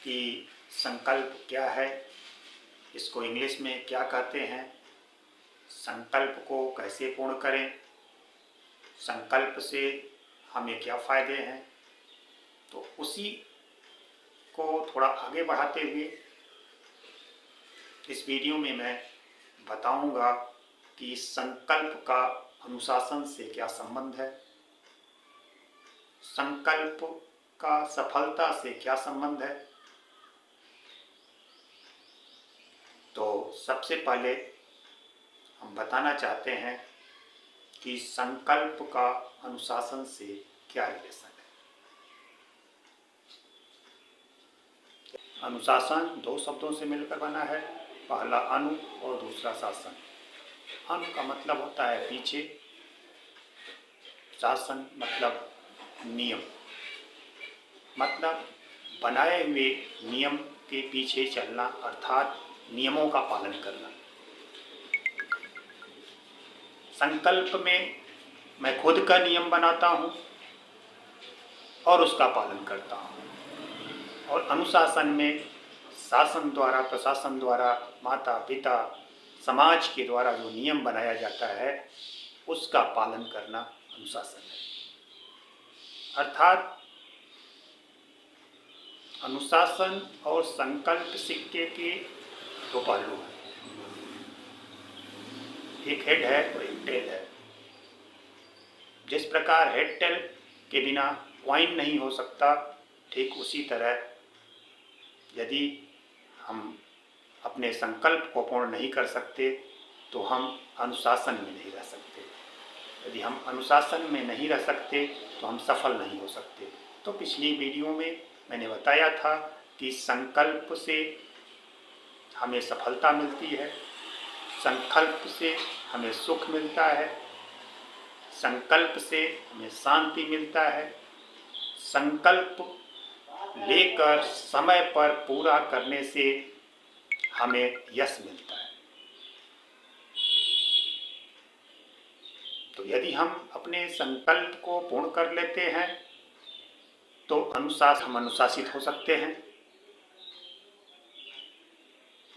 कि संकल्प क्या है, इसको इंग्लिश में क्या कहते हैं, संकल्प को कैसे पूर्ण करें, संकल्प से हमें क्या फ़ायदे हैं। तो उसी को थोड़ा आगे बढ़ाते हुए इस वीडियो में मैं बताऊंगा कि संकल्प का अनुशासन से क्या संबंध है, संकल्प का सफलता से क्या संबंध है। तो सबसे पहले हम बताना चाहते हैं कि संकल्प का अनुशासन से क्या रिलेशन है। अनुशासन दो शब्दों से मिलकर बना है, पहला अनु और दूसरा शासन। अनु का मतलब होता है पीछे, शासन मतलब नियम, मतलब बनाए हुए नियम के पीछे चलना, अर्थात नियमों का पालन करना। संकल्प में मैं खुद का नियम बनाता हूँ और उसका पालन करता हूँ, और अनुशासन में शासन द्वारा, प्रशासन द्वारा, माता पिता, समाज के द्वारा जो नियम बनाया जाता है उसका पालन करना अनुशासन है। अर्थात अनुशासन और संकल्प सिक्के के दो पहलू हैं, एक हेड है और एक टेल है। जिस प्रकार हेड टेल के बिना कॉइन नहीं हो सकता, ठीक उसी तरह यदि हम अपने संकल्प को पूर्ण नहीं कर सकते तो हम अनुशासन में नहीं रह सकते। यदि हम अनुशासन में नहीं रह सकते तो हम सफल नहीं हो सकते। तो पिछली वीडियो में मैंने बताया था कि संकल्प से हमें सफलता मिलती है, संकल्प से हमें सुख मिलता है, संकल्प से हमें शांति मिलता है, संकल्प लेकर समय पर पूरा करने से हमें यश मिलता है। तो यदि हम अपने संकल्प को पूर्ण कर लेते हैं तो हम अनुशासित हो सकते हैं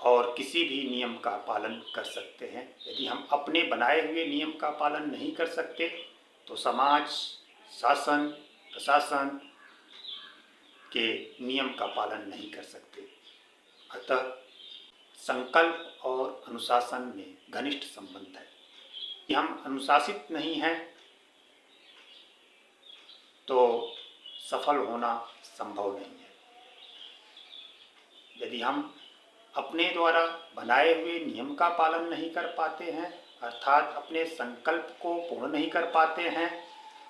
और किसी भी नियम का पालन कर सकते हैं। यदि हम अपने बनाए हुए नियम का पालन नहीं कर सकते तो समाज, शासन, प्रशासन के नियम का पालन नहीं कर सकते। अतः संकल्प और अनुशासन में घनिष्ठ संबंध है। यदि हम अनुशासित नहीं हैं तो सफल होना संभव नहीं है। यदि हम अपने द्वारा बनाए हुए नियम का पालन नहीं कर पाते हैं, अर्थात अपने संकल्प को पूर्ण नहीं कर पाते हैं,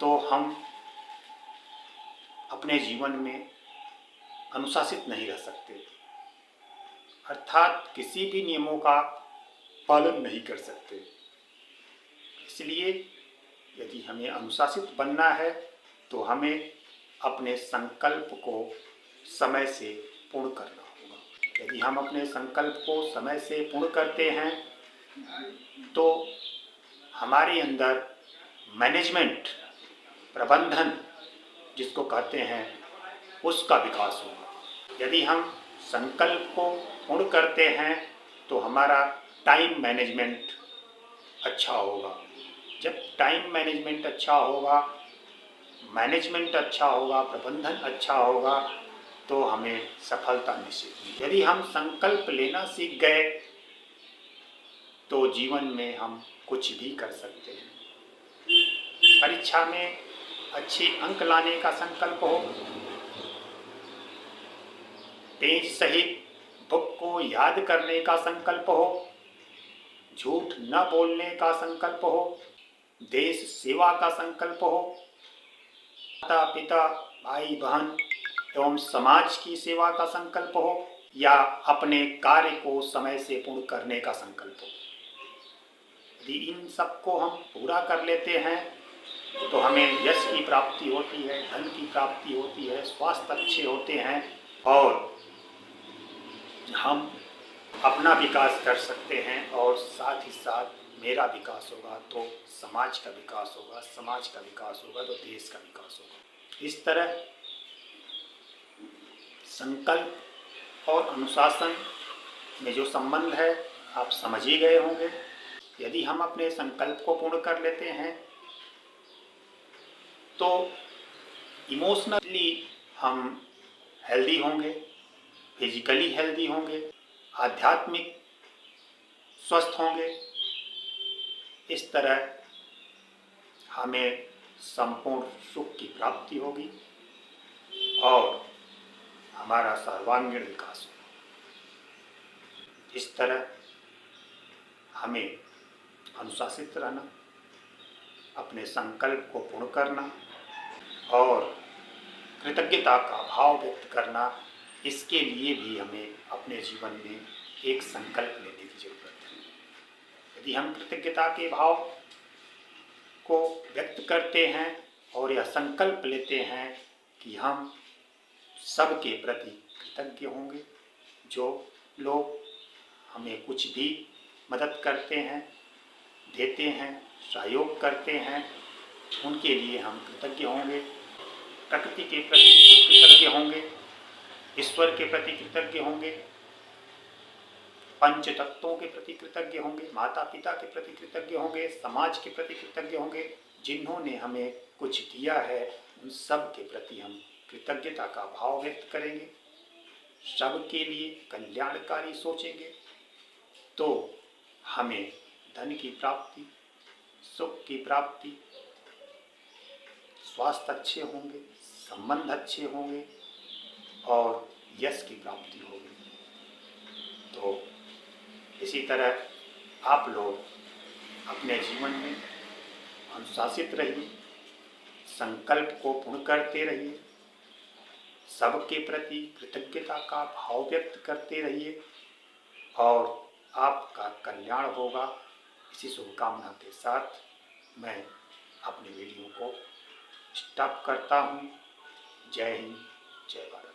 तो हम अपने जीवन में अनुशासित नहीं रह सकते, अर्थात किसी भी नियमों का पालन नहीं कर सकते। इसलिए यदि हमें अनुशासित बनना है तो हमें अपने संकल्प को समय से पूर्ण करना होगा। यदि हम अपने संकल्प को समय से पूर्ण करते हैं तो हमारे अंदर मैनेजमेंट, प्रबंधन जिसको कहते हैं, उसका विकास होगा। यदि हम संकल्प को पूर्ण करते हैं तो हमारा टाइम मैनेजमेंट अच्छा होगा। जब टाइम मैनेजमेंट अच्छा होगा, मैनेजमेंट अच्छा होगा, प्रबंधन अच्छा होगा तो हमें सफलता निश्चित मिलेगी। यदि हम संकल्प लेना सीख गए तो जीवन में हम कुछ भी कर सकते हैं। परीक्षा में अच्छे अंक लाने का संकल्प हो, तेज सहित बुक को याद करने का संकल्प हो, झूठ न बोलने का संकल्प हो, देश सेवा का संकल्प हो, माता पिता, भाई बहन एवं समाज की सेवा का संकल्प हो, या अपने कार्य को समय से पूर्ण करने का संकल्प हो। यदि इन सब को हम पूरा कर लेते हैं तो हमें यश की प्राप्ति होती है, धन की प्राप्ति होती है, स्वास्थ्य अच्छे होते हैं और हम अपना विकास कर सकते हैं, और साथ ही साथ मेरा विकास होगा तो समाज का विकास होगा, समाज का विकास होगा तो देश का विकास होगा। इस तरह संकल्प और अनुशासन में जो संबंध है आप समझ ही गए होंगे। यदि हम अपने संकल्प को पूर्ण कर लेते हैं तो इमोशनली हम हेल्दी होंगे, फिजिकली हेल्दी होंगे, आध्यात्मिक स्वस्थ होंगे। इस तरह हमें संपूर्ण सुख की प्राप्ति होगी और हमारा सर्वांगीण विकास होगा। इस तरह हमें अनुशासित रहना, अपने संकल्प को पूर्ण करना और कृतज्ञता का भाव व्यक्त करना, इसके लिए भी हमें अपने जीवन में एक संकल्प लेने की जरूरत है। यदि हम कृतज्ञता के भाव को व्यक्त करते हैं और यह संकल्प लेते हैं कि हम सबके प्रति कृतज्ञ होंगे, जो लोग हमें कुछ भी मदद करते हैं, देते हैं, सहयोग करते हैं, उनके लिए हम कृतज्ञ होंगे, प्रकृति के प्रति कृतज्ञ होंगे, ईश्वर के प्रति कृतज्ञ होंगे, पंच तत्वों के प्रति कृतज्ञ होंगे, माता पिता के प्रति कृतज्ञ होंगे, समाज के प्रति कृतज्ञ होंगे, जिन्होंने हमें कुछ दिया है उन सब के प्रति हम कृतज्ञता का भाव व्यक्त करेंगे, सबके लिए कल्याणकारी सोचेंगे, तो हमें धन की प्राप्ति, सुख की प्राप्ति, स्वास्थ्य अच्छे होंगे, संबंध अच्छे होंगे और यश की प्राप्ति होगी। तो इसी तरह आप लोग अपने जीवन में अनुशासित रहिए, संकल्प को पूर्ण करते रहिए, सबके प्रति कृतज्ञता का भाव व्यक्त करते रहिए और आपका कल्याण होगा। इसी शुभकामना के साथ मैं अपने वीडियो को स्टॉप करता हूँ। जय हिंद, जय भारत।